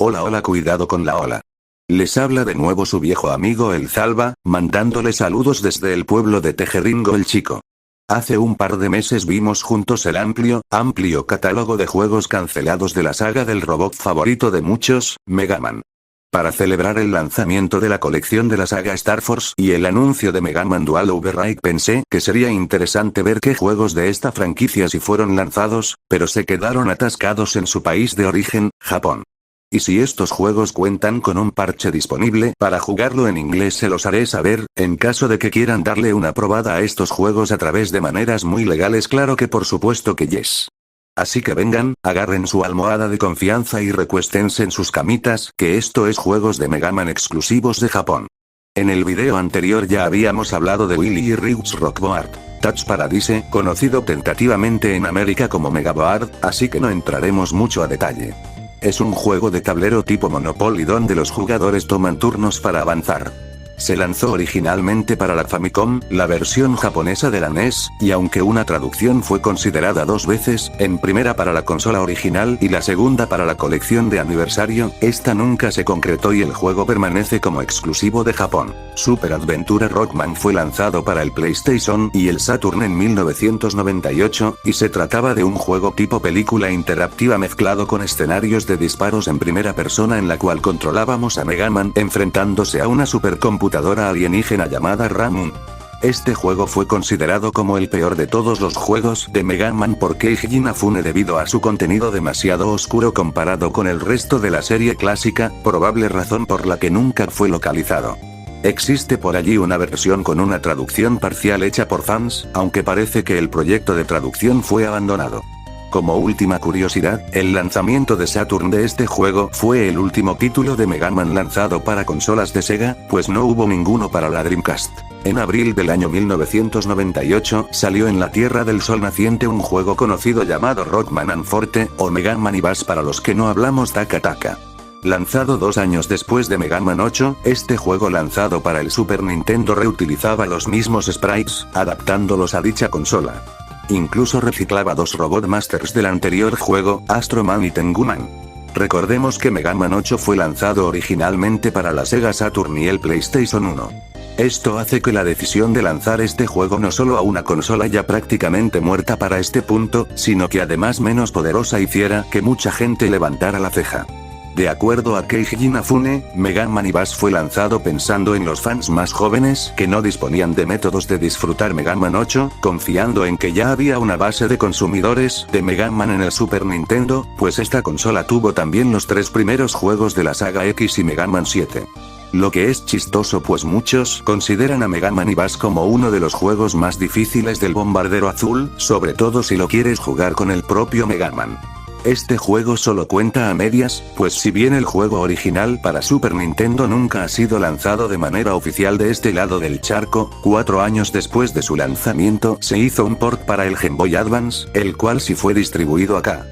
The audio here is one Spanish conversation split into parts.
Hola, hola, cuidado con la ola. Les habla de nuevo su viejo amigo el Zalba, mandándole saludos desde el pueblo de Tejeringo el Chico. Hace un par de meses vimos juntos el amplio catálogo de juegos cancelados de la saga del robot favorito de muchos, Mega Man. Para celebrar el lanzamiento de la colección de la saga Star Force y el anuncio de Mega Man Dual Override, pensé que sería interesante ver qué juegos de esta franquicia sí fueron lanzados, pero se quedaron atascados en su país de origen, Japón. Y si estos juegos cuentan con un parche disponible para jugarlo en inglés, se los haré saber, en caso de que quieran darle una probada a estos juegos a través de maneras muy legales. Claro que por supuesto que yes. Así que vengan, agarren su almohada de confianza y recuéstense en sus camitas, que esto es juegos de Mega Man exclusivos de Japón. En el video anterior ya habíamos hablado de Willy y Ryu's Rockboard Touch Paradise, conocido tentativamente en América como Megaboard, así que no entraremos mucho a detalle. Es un juego de tablero tipo Monopoly donde los jugadores toman turnos para avanzar. Se lanzó originalmente para la Famicom, la versión japonesa de la NES, y aunque una traducción fue considerada dos veces, en primera para la consola original y la segunda para la colección de aniversario, esta nunca se concretó y el juego permanece como exclusivo de Japón. Super Adventure Rockman fue lanzado para el PlayStation y el Saturn en 1998, y se trataba de un juego tipo película interactiva mezclado con escenarios de disparos en primera persona en la cual controlábamos a Mega Man enfrentándose a una supercomputadora alienígena llamada Ramun. Este juego fue considerado como el peor de todos los juegos de Mega Man por Keiji Inafune debido a su contenido demasiado oscuro comparado con el resto de la serie clásica, probable razón por la que nunca fue localizado. Existe por allí una versión con una traducción parcial hecha por fans, aunque parece que el proyecto de traducción fue abandonado. Como última curiosidad, el lanzamiento de Saturn de este juego fue el último título de Mega Man lanzado para consolas de Sega, pues no hubo ninguno para la Dreamcast. En abril del año 1998, salió en la Tierra del Sol naciente un juego conocido llamado Rockman and Forte, o Mega Man y Bass para los que no hablamos Taka Taka. Lanzado 2 años después de Mega Man 8, este juego lanzado para el Super Nintendo reutilizaba los mismos sprites, adaptándolos a dicha consola. Incluso reciclaba 2 Robot Masters del anterior juego, Astro Man y Tengu Man. Recordemos que Mega Man 8 fue lanzado originalmente para la Sega Saturn y el PlayStation 1. Esto hace que la decisión de lanzar este juego no solo a una consola ya prácticamente muerta para este punto, sino que además menos poderosa hiciera que mucha gente levantara la ceja. De acuerdo a Keiji Inafune, Mega Man y Bass fue lanzado pensando en los fans más jóvenes que no disponían de métodos de disfrutar Mega Man 8, confiando en que ya había una base de consumidores de Mega Man en el Super Nintendo, pues esta consola tuvo también los 3 primeros juegos de la saga X y Mega Man 7. Lo que es chistoso pues muchos consideran a Mega Man y Bass como uno de los juegos más difíciles del bombardero azul, sobre todo si lo quieres jugar con el propio Mega Man. Este juego solo cuenta a medias, pues si bien el juego original para Super Nintendo nunca ha sido lanzado de manera oficial de este lado del charco, 4 años después de su lanzamiento se hizo un port para el Game Boy Advance, el cual sí fue distribuido acá.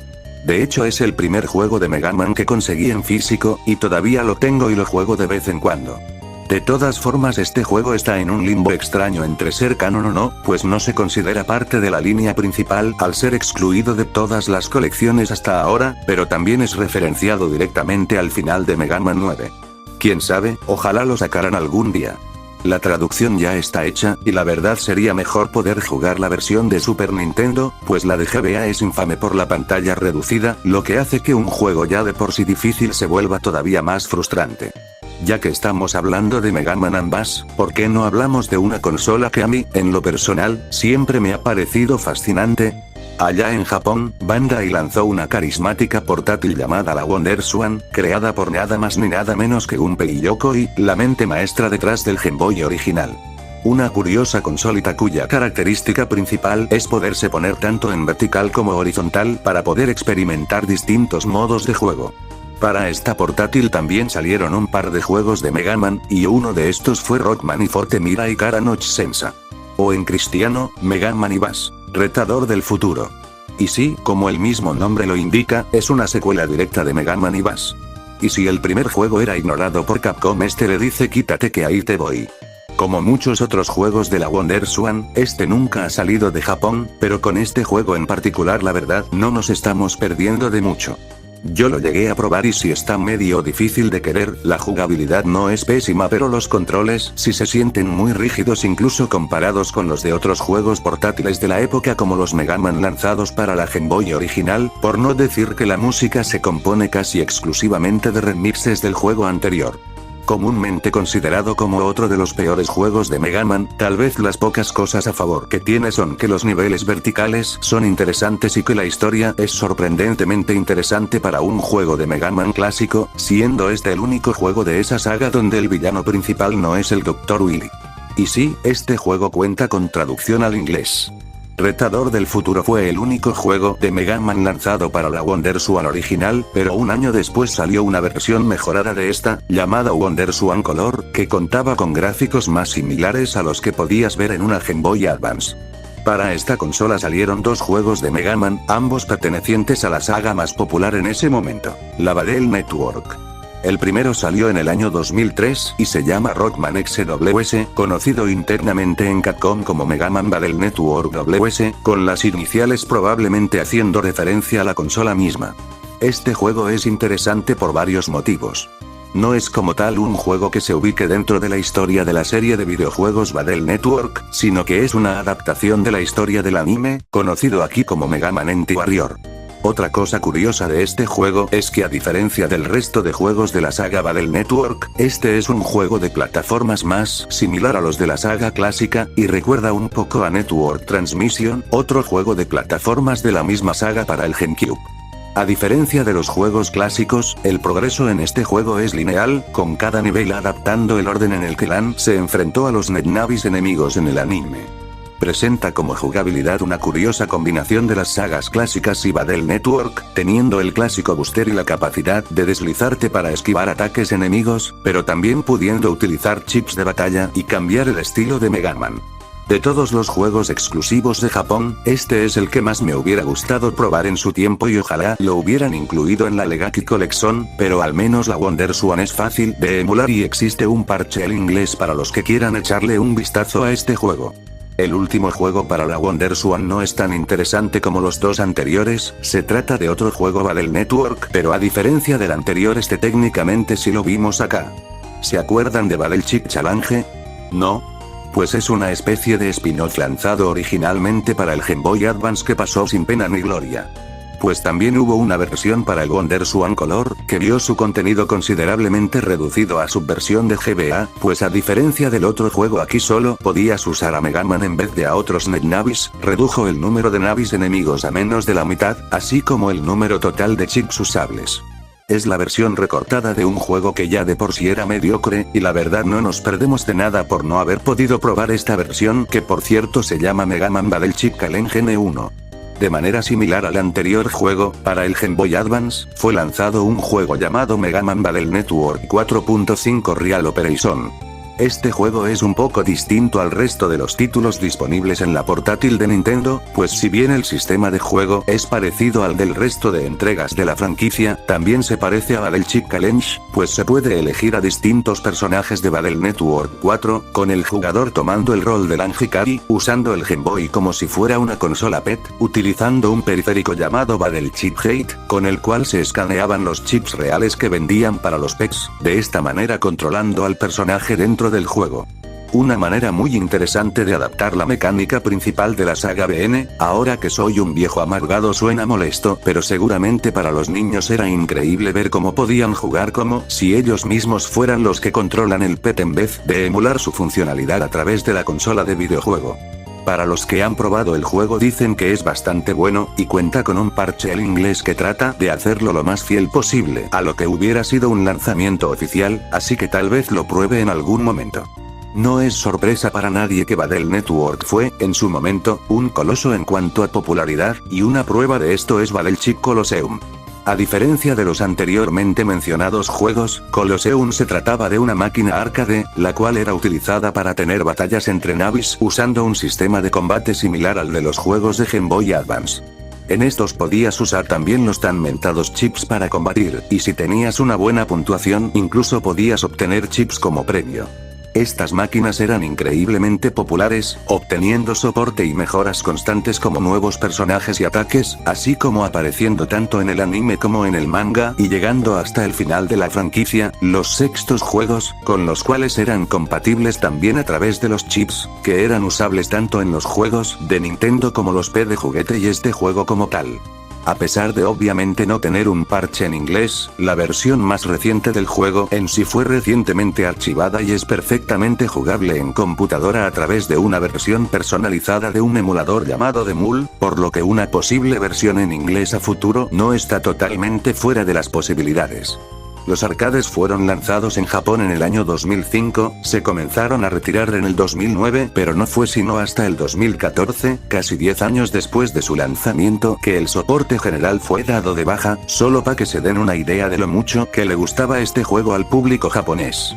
De hecho es el primer juego de Mega Man que conseguí en físico, y todavía lo tengo y lo juego de vez en cuando. De todas formas este juego está en un limbo extraño entre ser canon o no, pues no se considera parte de la línea principal al ser excluido de todas las colecciones hasta ahora, pero también es referenciado directamente al final de Mega Man 9. Quién sabe, ojalá lo sacaran algún día. La traducción ya está hecha, y la verdad sería mejor poder jugar la versión de Super Nintendo, pues la de GBA es infame por la pantalla reducida, lo que hace que un juego ya de por sí difícil se vuelva todavía más frustrante. Ya que estamos hablando de Mega Man and Bass, ¿por qué no hablamos de una consola que a mí, en lo personal, siempre me ha parecido fascinante? Allá en Japón, Bandai lanzó una carismática portátil llamada la WonderSwan, creada por nada más ni nada menos que Gunpei Yokoi, la mente maestra detrás del Game Boy original. Una curiosa consolita cuya característica principal es poderse poner tanto en vertical como horizontal para poder experimentar distintos modos de juego. Para esta portátil también salieron un par de juegos de Mega Man, y uno de estos fue Rockman y Forte Mirai Kara no Sensa. O en cristiano, Mega Man y Bass, Retador del Futuro. Y sí, como el mismo nombre lo indica, es una secuela directa de Mega Man y Bass. Y si el primer juego era ignorado por Capcom, este le dice quítate que ahí te voy. Como muchos otros juegos de la WonderSwan, este nunca ha salido de Japón, pero con este juego en particular la verdad no nos estamos perdiendo de mucho. Yo lo llegué a probar y si está medio difícil de querer, la jugabilidad no es pésima pero los controles sí se sienten muy rígidos incluso comparados con los de otros juegos portátiles de la época como los Mega Man lanzados para la Game Boy original, por no decir que la música se compone casi exclusivamente de remixes del juego anterior. Comúnmente considerado como otro de los peores juegos de Mega Man, tal vez las pocas cosas a favor que tiene son que los niveles verticales son interesantes y que la historia es sorprendentemente interesante para un juego de Mega Man clásico, siendo este el único juego de esa saga donde el villano principal no es el Dr. Wily. Y sí, este juego cuenta con traducción al inglés. Retador del Futuro fue el único juego de Mega Man lanzado para la WonderSwan original, pero un año después salió una versión mejorada de esta, llamada WonderSwan Color, que contaba con gráficos más similares a los que podías ver en una Game Boy Advance. Para esta consola salieron dos juegos de Mega Man, ambos pertenecientes a la saga más popular en ese momento, la Battle Network. El primero salió en el año 2003 y se llama Rockman XWS, conocido internamente en Capcom como Mega Man Battle Network WS, con las iniciales probablemente haciendo referencia a la consola misma. Este juego es interesante por varios motivos. No es como tal un juego que se ubique dentro de la historia de la serie de videojuegos Battle Network, sino que es una adaptación de la historia del anime, conocido aquí como Mega Man Anti-Warrior. Otra cosa curiosa de este juego es que a diferencia del resto de juegos de la saga Battle Network, este es un juego de plataformas más similar a los de la saga clásica, y recuerda un poco a Network Transmission, otro juego de plataformas de la misma saga para el GameCube. A diferencia de los juegos clásicos, el progreso en este juego es lineal, con cada nivel adaptando el orden en el que Lan se enfrentó a los Netnavis enemigos en el anime. Presenta como jugabilidad una curiosa combinación de las sagas clásicas y Battle Network, teniendo el clásico booster y la capacidad de deslizarte para esquivar ataques enemigos, pero también pudiendo utilizar chips de batalla y cambiar el estilo de Mega Man. De todos los juegos exclusivos de Japón, este es el que más me hubiera gustado probar en su tiempo y ojalá lo hubieran incluido en la Legacy Collection, pero al menos la WonderSwan es fácil de emular y existe un parche en inglés para los que quieran echarle un vistazo a este juego. El último juego para la WonderSwan no es tan interesante como los dos anteriores, se trata de otro juego Battle Network, pero a diferencia del anterior este técnicamente sí lo vimos acá. ¿Se acuerdan de Battle Chip Challenge? ¿No? Pues es una especie de spin-off lanzado originalmente para el Game Boy Advance que pasó sin pena ni gloria. Pues también hubo una versión para el WonderSwan Color, que vio su contenido considerablemente reducido a su versión de GBA, pues a diferencia del otro juego aquí solo podías usar a Mega Man en vez de a otros Netnavis, redujo el número de navis enemigos a menos de la mitad, así como el número total de chips usables. Es la versión recortada de un juego que ya de por sí era mediocre, y la verdad no nos perdemos de nada por no haber podido probar esta versión que por cierto se llama Mega Man Battle Chip Challenge N1. De manera similar al anterior juego, para el Game Boy Advance, fue lanzado un juego llamado Mega Man Battle Network 4.5 Real Operation. Este juego es un poco distinto al resto de los títulos disponibles en la portátil de Nintendo, pues si bien el sistema de juego es parecido al del resto de entregas de la franquicia, también se parece a Battle Chip Challenge, pues se puede elegir a distintos personajes de Battle Network 4, con el jugador tomando el rol de Lan Hikari, usando el Game Boy como si fuera una consola PET, utilizando un periférico llamado Battle Chip Gate, con el cual se escaneaban los chips reales que vendían para los PETs, de esta manera controlando al personaje dentro del juego. Una manera muy interesante de adaptar la mecánica principal de la saga BN, ahora que soy un viejo amargado suena molesto, pero seguramente para los niños era increíble ver cómo podían jugar como si ellos mismos fueran los que controlan el PET en vez de emular su funcionalidad a través de la consola de videojuego. Para los que han probado el juego dicen que es bastante bueno, y cuenta con un parche en inglés que trata de hacerlo lo más fiel posible a lo que hubiera sido un lanzamiento oficial, así que tal vez lo pruebe en algún momento. No es sorpresa para nadie que Battle Network fue, en su momento, un coloso en cuanto a popularidad, y una prueba de esto es Battle Chip Colosseum. A diferencia de los anteriormente mencionados juegos, Colosseum se trataba de una máquina arcade, la cual era utilizada para tener batallas entre navis usando un sistema de combate similar al de los juegos de Game Boy Advance. En estos podías usar también los tan mentados chips para combatir, y si tenías una buena puntuación incluso podías obtener chips como premio. Estas máquinas eran increíblemente populares, obteniendo soporte y mejoras constantes como nuevos personajes y ataques, así como apareciendo tanto en el anime como en el manga y llegando hasta el final de la franquicia, los sextos juegos, con los cuales eran compatibles también a través de los chips, que eran usables tanto en los juegos de Nintendo como los P de juguete y este juego como tal. A pesar de obviamente no tener un parche en inglés, la versión más reciente del juego en sí fue recientemente archivada y es perfectamente jugable en computadora a través de una versión personalizada de un emulador llamado Demul, por lo que una posible versión en inglés a futuro no está totalmente fuera de las posibilidades. Los arcades fueron lanzados en Japón en el año 2005, se comenzaron a retirar en el 2009, pero no fue sino hasta el 2014, casi 10 años después de su lanzamiento, que el soporte general fue dado de baja, solo para que se den una idea de lo mucho que le gustaba este juego al público japonés.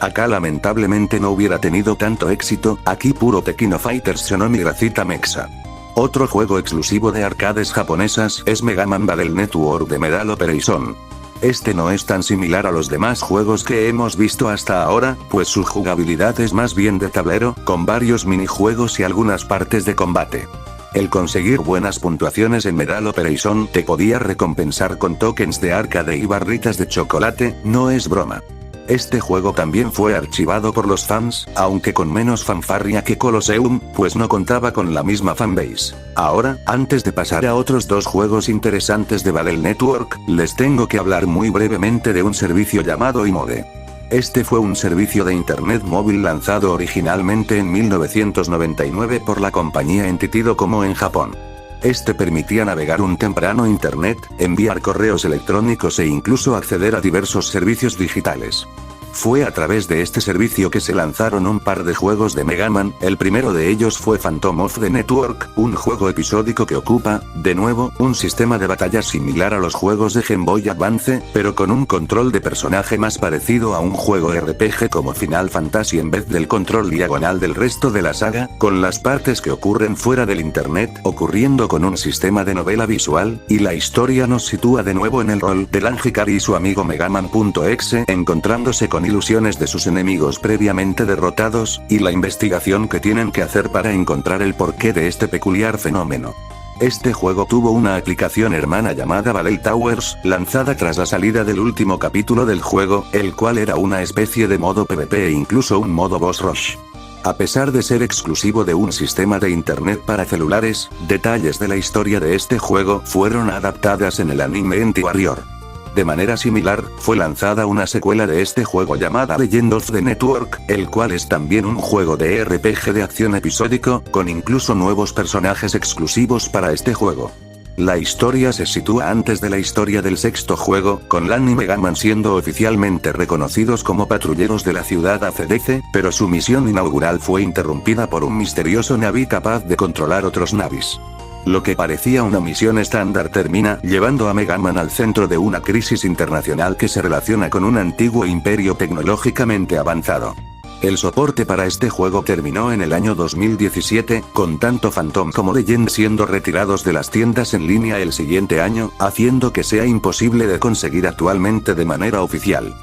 Acá lamentablemente no hubiera tenido tanto éxito, aquí puro Tekkino Fighters Shonomi Gracita Mexa. Otro juego exclusivo de arcades japonesas es Mega Man Battle Network de Medal Operation. Este no es tan similar a los demás juegos que hemos visto hasta ahora, pues su jugabilidad es más bien de tablero, con varios minijuegos y algunas partes de combate. El conseguir buenas puntuaciones en Medal Operation te podía recompensar con tokens de arcade y barritas de chocolate, no es broma. Este juego también fue archivado por los fans, aunque con menos fanfarria que Colosseum, pues no contaba con la misma fanbase. Ahora, antes de pasar a otros dos juegos interesantes de Battle Network, les tengo que hablar muy brevemente de un servicio llamado iMode. Este fue un servicio de internet móvil lanzado originalmente en 1999 por la compañía Entity Docomo en Japón. Este permitía navegar un temprano internet, enviar correos electrónicos e incluso acceder a diversos servicios digitales. Fue a través de este servicio que se lanzaron un par de juegos de Mega Man, el primero de ellos fue Phantom of the Network, un juego episódico que ocupa, de nuevo, un sistema de batalla similar a los juegos de Game Boy Advance, pero con un control de personaje más parecido a un juego RPG como Final Fantasy en vez del control diagonal del resto de la saga, con las partes que ocurren fuera del internet, ocurriendo con un sistema de novela visual, y la historia nos sitúa de nuevo en el rol de Lan Hikari y su amigo Megaman.exe, encontrándose con ilusiones de sus enemigos previamente derrotados, y la investigación que tienen que hacer para encontrar el porqué de este peculiar fenómeno. Este juego tuvo una aplicación hermana llamada Battle Towers, lanzada tras la salida del último capítulo del juego, el cual era una especie de modo PvP e incluso un modo boss rush. A pesar de ser exclusivo de un sistema de internet para celulares, detalles de la historia de este juego fueron adaptadas en el anime Entity Warrior. De manera similar, fue lanzada una secuela de este juego llamada Legend of the Network, el cual es también un juego de RPG de acción episódico, con incluso nuevos personajes exclusivos para este juego. La historia se sitúa antes de la historia del sexto juego, con Lan y Mega Man siendo oficialmente reconocidos como patrulleros de la ciudad ACDC, pero su misión inaugural fue interrumpida por un misterioso Navi capaz de controlar otros Navis. Lo que parecía una misión estándar termina llevando a Mega Man al centro de una crisis internacional que se relaciona con un antiguo imperio tecnológicamente avanzado. El soporte para este juego terminó en el año 2017, con tanto Phantom como Legend siendo retirados de las tiendas en línea el siguiente año, haciendo que sea imposible de conseguir actualmente de manera oficial.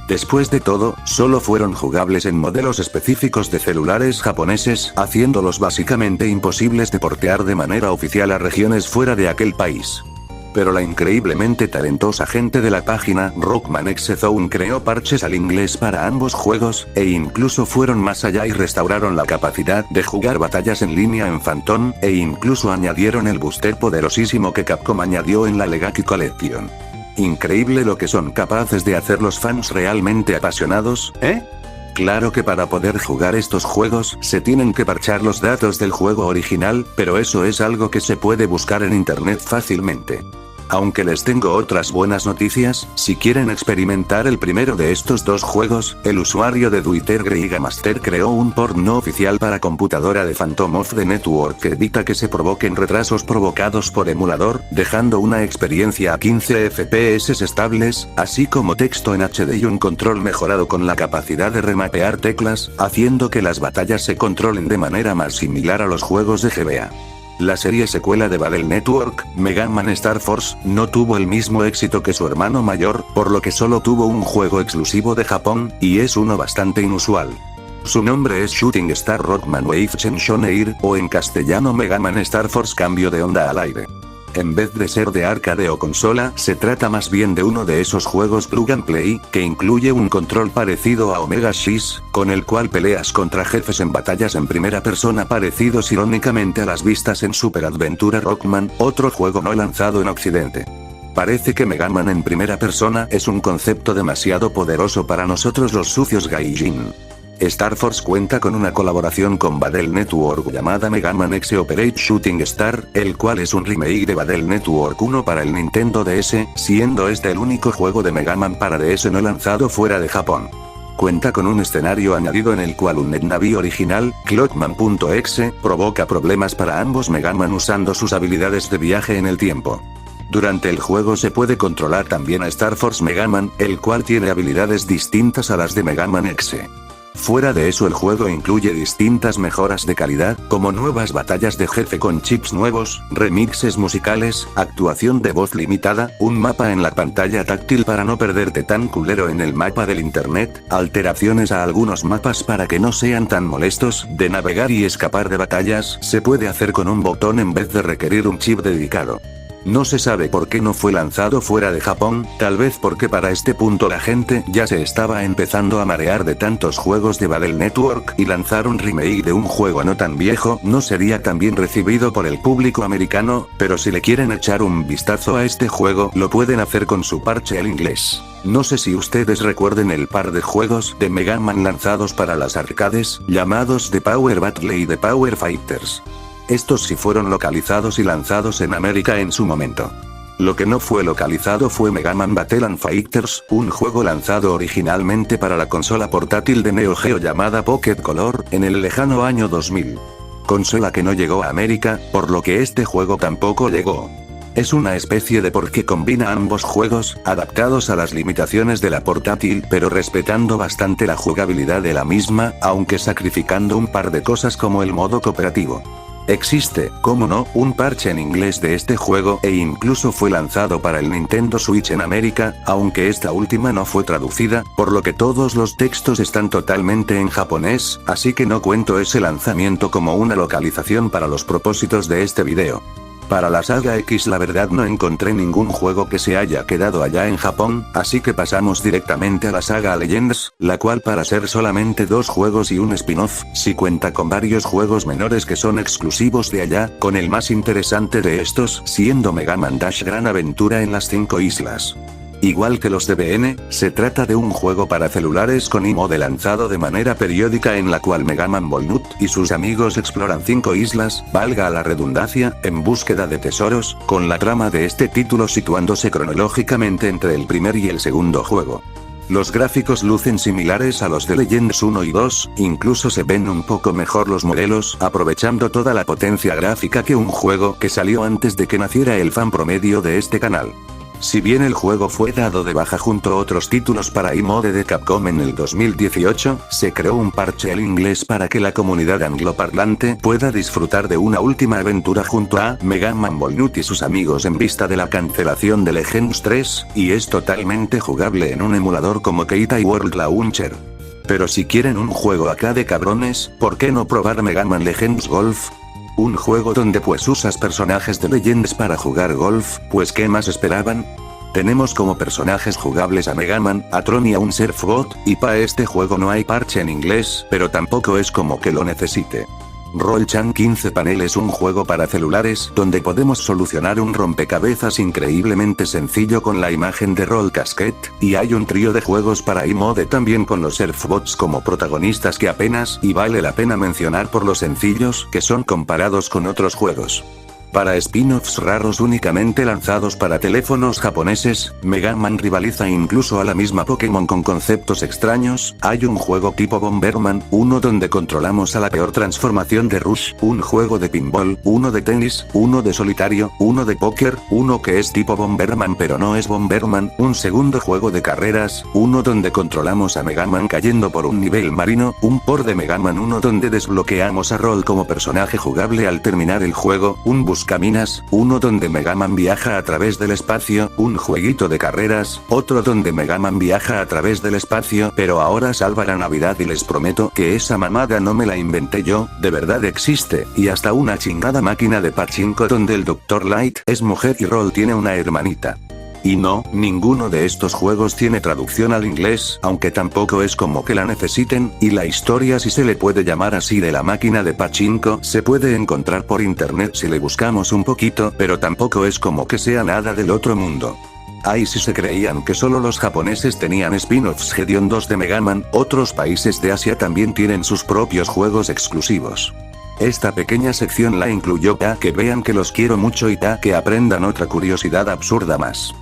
Después de todo, solo fueron jugables en modelos específicos de celulares japoneses, haciéndolos básicamente imposibles de portear de manera oficial a regiones fuera de aquel país. Pero la increíblemente talentosa gente de la página Rockman X Zone creó parches al inglés para ambos juegos, e incluso fueron más allá y restauraron la capacidad de jugar batallas en línea en Phantom, e incluso añadieron el booster poderosísimo que Capcom añadió en la Legacy Collection. Increíble lo que son capaces de hacer los fans realmente apasionados, ¿eh? Claro que para poder jugar estos juegos se tienen que parchar los datos del juego original, pero eso es algo que se puede buscar en internet fácilmente. Aunque les tengo otras buenas noticias, si quieren experimentar el primero de estos dos juegos, el usuario de Twitter Greigamaster creó un port no oficial para computadora de Phantom of the Network que evita que se provoquen retrasos provocados por emulador, dejando una experiencia a 15 FPS estables, así como texto en HD y un control mejorado con la capacidad de remapear teclas, haciendo que las batallas se controlen de manera más similar a los juegos de GBA. La serie secuela de Battle Network, Mega Man Star Force, no tuvo el mismo éxito que su hermano mayor, por lo que solo tuvo un juego exclusivo de Japón, y es uno bastante inusual. Su nombre es Shooting Star Rockman Wave Tension Air, o en castellano Mega Man Star Force Cambio de onda al aire. En vez de ser de arcade o consola, se trata más bien de uno de esos juegos plug and play, que incluye un control parecido a Omega X, con el cual peleas contra jefes en batallas en primera persona parecidos irónicamente a las vistas en Super Adventure Rockman, otro juego no lanzado en Occidente. Parece que Mega Man en primera persona es un concepto demasiado poderoso para nosotros los sucios gaijin. Star Force cuenta con una colaboración con Battle Network llamada Mega Man X Operate Shooting Star, el cual es un remake de Battle Network 1 para el Nintendo DS, siendo este el único juego de Mega Man para DS no lanzado fuera de Japón. Cuenta con un escenario añadido en el cual un NetNavi original, Clockman.exe, provoca problemas para ambos Mega Man usando sus habilidades de viaje en el tiempo. Durante el juego se puede controlar también a Star Force Mega Man, el cual tiene habilidades distintas a las de Mega Man X. Fuera de eso el juego incluye distintas mejoras de calidad, como nuevas batallas de jefe con chips nuevos, remixes musicales, actuación de voz limitada, un mapa en la pantalla táctil para no perderte tan culero en el mapa del internet, alteraciones a algunos mapas para que no sean tan molestos de navegar y escapar de batallas, se puede hacer con un botón en vez de requerir un chip dedicado. No se sabe por qué no fue lanzado fuera de Japón, tal vez porque para este punto la gente ya se estaba empezando a marear de tantos juegos de Battle Network y lanzar un remake de un juego no tan viejo no sería tan bien recibido por el público americano, pero si le quieren echar un vistazo a este juego lo pueden hacer con su parche al inglés. No sé si ustedes recuerden el par de juegos de Mega Man lanzados para las arcades, llamados The Power Battle y The Power Fighters. Estos sí fueron localizados y lanzados en América en su momento. Lo que no fue localizado fue Mega Man Battle and Fighters, un juego lanzado originalmente para la consola portátil de Neo Geo llamada Pocket Color, en el lejano año 2000. Consola que no llegó a América, por lo que este juego tampoco llegó. Es una especie de porque combina ambos juegos, adaptados a las limitaciones de la portátil pero respetando bastante la jugabilidad de la misma, aunque sacrificando un par de cosas como el modo cooperativo. Existe, como no, un parche en inglés de este juego e incluso fue lanzado para el Nintendo Switch en América, aunque esta última no fue traducida, por lo que todos los textos están totalmente en japonés, así que no cuento ese lanzamiento como una localización para los propósitos de este video. Para la saga X la verdad no encontré ningún juego que se haya quedado allá en Japón, así que pasamos directamente a la saga Legends, la cual para ser solamente 2 juegos y un spin-off, sí cuenta con varios juegos menores que son exclusivos de allá, con el más interesante de estos siendo Mega Man Dash Gran Aventura en las 5 islas. Igual que los DBN, se trata de un juego para celulares con IMODE lanzado de manera periódica en la cual Mega Man Volnut y sus amigos exploran 5 islas, valga la redundancia, en búsqueda de tesoros, con la trama de este título situándose cronológicamente entre el primer y el segundo juego. Los gráficos lucen similares a los de Legends 1 y 2, incluso se ven un poco mejor los modelos, aprovechando toda la potencia gráfica que un juego que salió antes de que naciera el fan promedio de este canal. Si bien el juego fue dado de baja junto a otros títulos para iMode de Capcom en el 2018, se creó un parche al inglés para que la comunidad angloparlante pueda disfrutar de una última aventura junto a Mega Man Volnut y sus amigos en vista de la cancelación de Legends 3, y es totalmente jugable en un emulador como Keitai World Launcher. Pero si quieren un juego acá de cabrones, ¿por qué no probar Mega Man Legends Golf? Un juego donde pues usas personajes de Legends para jugar golf, pues ¿qué más esperaban? Tenemos como personajes jugables a Mega Man, a Tron y a un Surfbot, y para este juego no hay parche en inglés, pero tampoco es como que lo necesite. Roll-Chan 15 Panel es un juego para celulares donde podemos solucionar un rompecabezas increíblemente sencillo con la imagen de Roll Casquette, y hay un trío de juegos para iMode también con los Surfbots como protagonistas que apenas y vale la pena mencionar por lo sencillos que son comparados con otros juegos. Para spin-offs raros únicamente lanzados para teléfonos japoneses, Mega Man rivaliza incluso a la misma Pokémon con conceptos extraños. Hay un juego tipo Bomberman, uno donde controlamos a la peor transformación de Rush, un juego de pinball, uno de tenis, uno de solitario, uno de póker, uno que es tipo Bomberman pero no es Bomberman, un segundo juego de carreras, uno donde controlamos a Mega Man cayendo por un nivel marino, un port de Mega Man 1 donde desbloqueamos a Roll como personaje jugable al terminar el juego, un bus Caminas, uno donde Mega Man viaja a través del espacio, un jueguito de carreras, otro donde Mega Man viaja a través del espacio, pero ahora salva la Navidad y les prometo que esa mamada no me la inventé yo, de verdad existe, y hasta una chingada máquina de pachinko donde el Dr. Light es mujer y Roll tiene una hermanita. Y no, ninguno de estos juegos tiene traducción al inglés, aunque tampoco es como que la necesiten, y la historia, si se le puede llamar así, de la máquina de pachinko se puede encontrar por internet si le buscamos un poquito, pero tampoco es como que sea nada del otro mundo. Ay, si se creían que solo los japoneses tenían spin-offs hediondos de Mega Man, otros países de Asia también tienen sus propios juegos exclusivos. Esta pequeña sección la incluyo para que vean que los quiero mucho y para que aprendan otra curiosidad absurda más.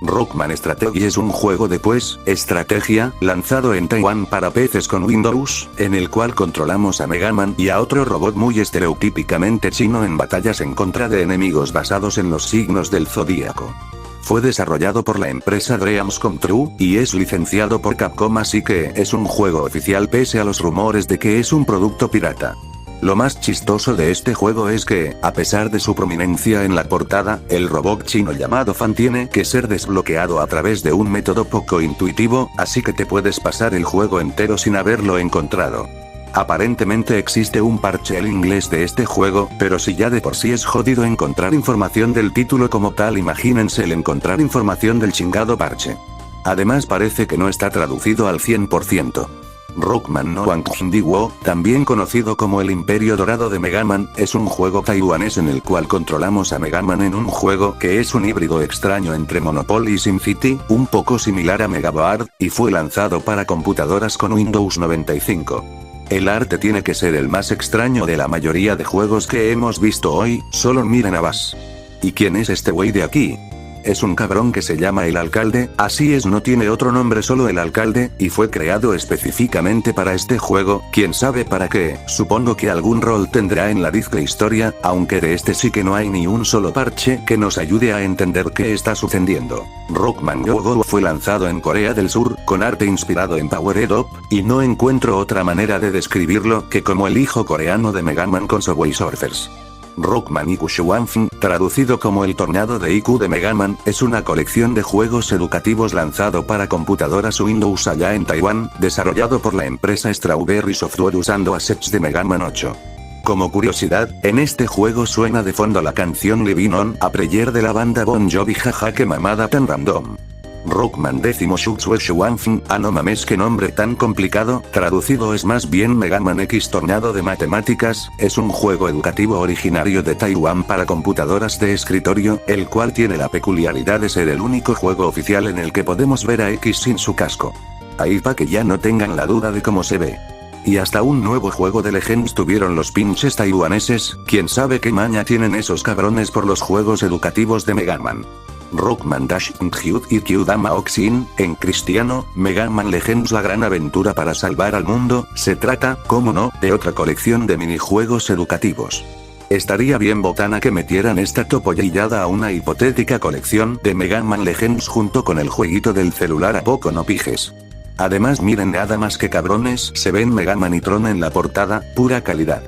Rockman Strategy es un juego de estrategia, lanzado en Taiwán para PCs con Windows, en el cual controlamos a Mega Man y a otro robot muy estereotípicamente chino en batallas en contra de enemigos basados en los signos del zodíaco. Fue desarrollado por la empresa Dreams Come True, y es licenciado por Capcom, así que es un juego oficial pese a los rumores de que es un producto pirata. Lo más chistoso de este juego es que, a pesar de su prominencia en la portada, el robot chino llamado Fan tiene que ser desbloqueado a través de un método poco intuitivo, así que te puedes pasar el juego entero sin haberlo encontrado. Aparentemente existe un parche en inglés de este juego, pero si ya de por sí es jodido encontrar información del título como tal, imagínense el encontrar información del chingado parche. Además parece que no está traducido al 100%. Rockman no Wang Wo, también conocido como el Imperio Dorado de Mega Man, es un juego taiwanés en el cual controlamos a Mega Man en un juego que es un híbrido extraño entre Monopoly y SimCity, un poco similar a Mega Board, y fue lanzado para computadoras con Windows 95. El arte tiene que ser el más extraño de la mayoría de juegos que hemos visto hoy, solo miren a Bass. ¿Y quién es este güey de aquí? Es un cabrón que se llama el alcalde, así es, no tiene otro nombre, solo el alcalde, y fue creado específicamente para este juego, quién sabe para qué, supongo que algún rol tendrá en la disque historia, aunque de este sí que no hay ni un solo parche que nos ayude a entender qué está sucediendo. Rockman Go-Go fue lanzado en Corea del Sur, con arte inspirado en Powered Up, y no encuentro otra manera de describirlo que como el hijo coreano de Mega Man con Subway Surfers. Rockman IQ Shuanfeng, traducido como el tornado de IQ de Mega Man, es una colección de juegos educativos lanzado para computadoras Windows allá en Taiwán, desarrollado por la empresa Strawberry Software usando assets de Mega Man 8. Como curiosidad, en este juego suena de fondo la canción Living On a Prayer de la banda Bon Jovi, jaja que mamada tan random. Rockman Décimo Shuxue Shuanfeng, no mames, qué nombre tan complicado, traducido es más bien Mega Man X Tornado de Matemáticas, es un juego educativo originario de Taiwán para computadoras de escritorio, el cual tiene la peculiaridad de ser el único juego oficial en el que podemos ver a X sin su casco. Ahí pa' que ya no tengan la duda de cómo se ve. Y hasta un nuevo juego de Legends tuvieron los pinches taiwaneses, quién sabe qué maña tienen esos cabrones por los juegos educativos de Mega Man. Rockman Dash Hyud y Kyudama Oxin, en cristiano, Mega Man Legends la gran aventura para salvar al mundo, se trata, como no, de otra colección de minijuegos educativos. Estaría bien botana que metieran esta topollillada a una hipotética colección de Mega Man Legends junto con el jueguito del celular, a poco no pijes. Además miren nada más que cabrones, se ven Mega Man y Tron en la portada, pura calidad.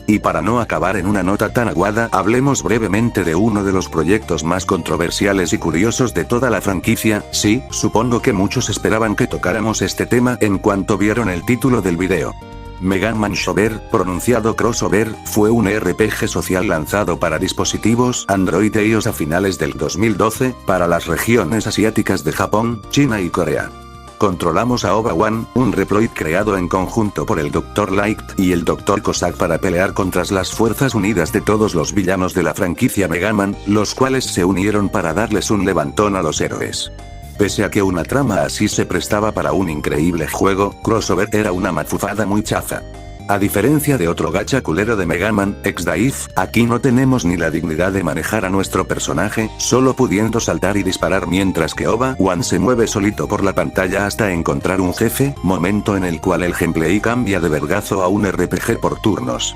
Y para no acabar en una nota tan aguada, hablemos brevemente de uno de los proyectos más controversiales y curiosos de toda la franquicia. Sí, supongo que muchos esperaban que tocáramos este tema en cuanto vieron el título del video. Mega Man Shover, pronunciado crossover, fue un RPG social lanzado para dispositivos Android e iOS a finales del 2012, para las regiones asiáticas de Japón, China y Corea. Controlamos a Oba-Wan, un Reploid creado en conjunto por el Dr. Light y el Dr. Cossack para pelear contra las fuerzas unidas de todos los villanos de la franquicia Mega Man, los cuales se unieron para darles un levantón a los héroes. Pese a que una trama así se prestaba para un increíble juego, Crossover era una mafufada muy chafa. A diferencia de otro gacha culero de Mega Man, X-Dive, aquí no tenemos ni la dignidad de manejar a nuestro personaje, solo pudiendo saltar y disparar mientras que Oba-Wan se mueve solito por la pantalla hasta encontrar un jefe, momento en el cual el gameplay cambia de vergazo a un RPG por turnos.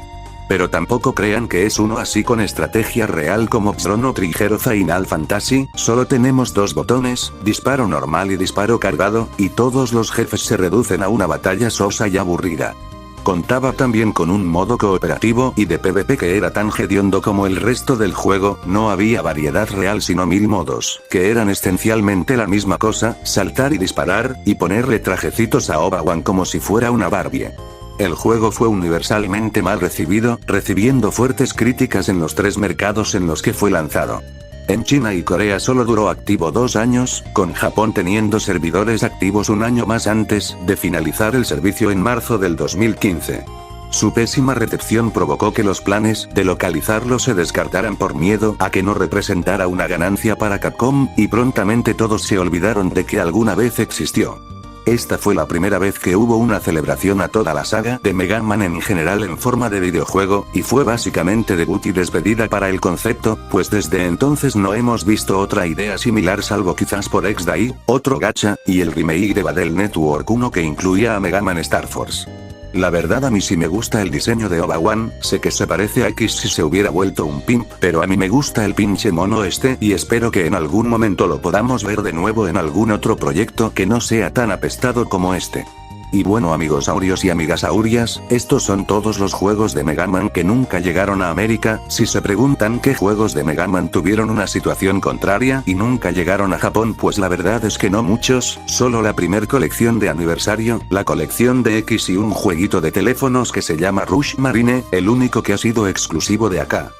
Pero tampoco crean que es uno así con estrategia real como Chrono Trigger o Final Fantasy, solo tenemos dos botones, disparo normal y disparo cargado, y todos los jefes se reducen a una batalla sosa y aburrida. Contaba también con un modo cooperativo y de PvP que era tan hediondo como el resto del juego, no había variedad real sino 1000 modos, que eran esencialmente la misma cosa, saltar y disparar, y ponerle trajecitos a Obi-Wan como si fuera una Barbie. El juego fue universalmente mal recibido, recibiendo fuertes críticas en los 3 mercados en los que fue lanzado. En China y Corea solo duró activo 2 años, con Japón teniendo servidores activos un año más antes de finalizar el servicio en marzo del 2015. Su pésima recepción provocó que los planes de localizarlo se descartaran por miedo a que no representara una ganancia para Capcom, y prontamente todos se olvidaron de que alguna vez existió. Esta fue la primera vez que hubo una celebración a toda la saga de Mega Man en general en forma de videojuego, y fue básicamente debut y despedida para el concepto, pues desde entonces no hemos visto otra idea similar salvo quizás por X-Day, otro gacha, y el remake de Battle Network 1 que incluía a Mega Man Star Force. La verdad a mí sí me gusta el diseño de Obi-Wan, sé que se parece a X si se hubiera vuelto un pimp, pero a mí me gusta el pinche mono este y espero que en algún momento lo podamos ver de nuevo en algún otro proyecto que no sea tan apestado como este. Y bueno amigos saurios y amigas saurias, estos son todos los juegos de Mega Man que nunca llegaron a América. Si se preguntan qué juegos de Mega Man tuvieron una situación contraria y nunca llegaron a Japón, pues la verdad es que no muchos, solo la primer colección de aniversario, la colección de X y un jueguito de teléfonos que se llama Rush Marine, el único que ha sido exclusivo de acá.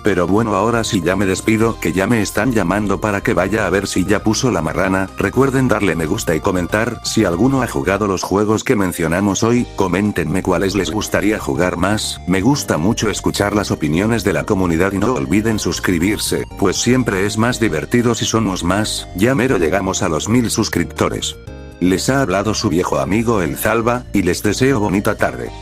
Pero bueno, ahora sí ya me despido, que ya me están llamando para que vaya a ver si ya puso la marrana. Recuerden darle me gusta y comentar si alguno ha jugado los juegos que mencionamos hoy, coméntenme cuáles les gustaría jugar más. Me gusta mucho escuchar las opiniones de la comunidad y no olviden suscribirse, pues siempre es más divertido si somos más. Ya mero llegamos a los 1000 suscriptores. Les ha hablado su viejo amigo el Zalba, y les deseo bonita tarde.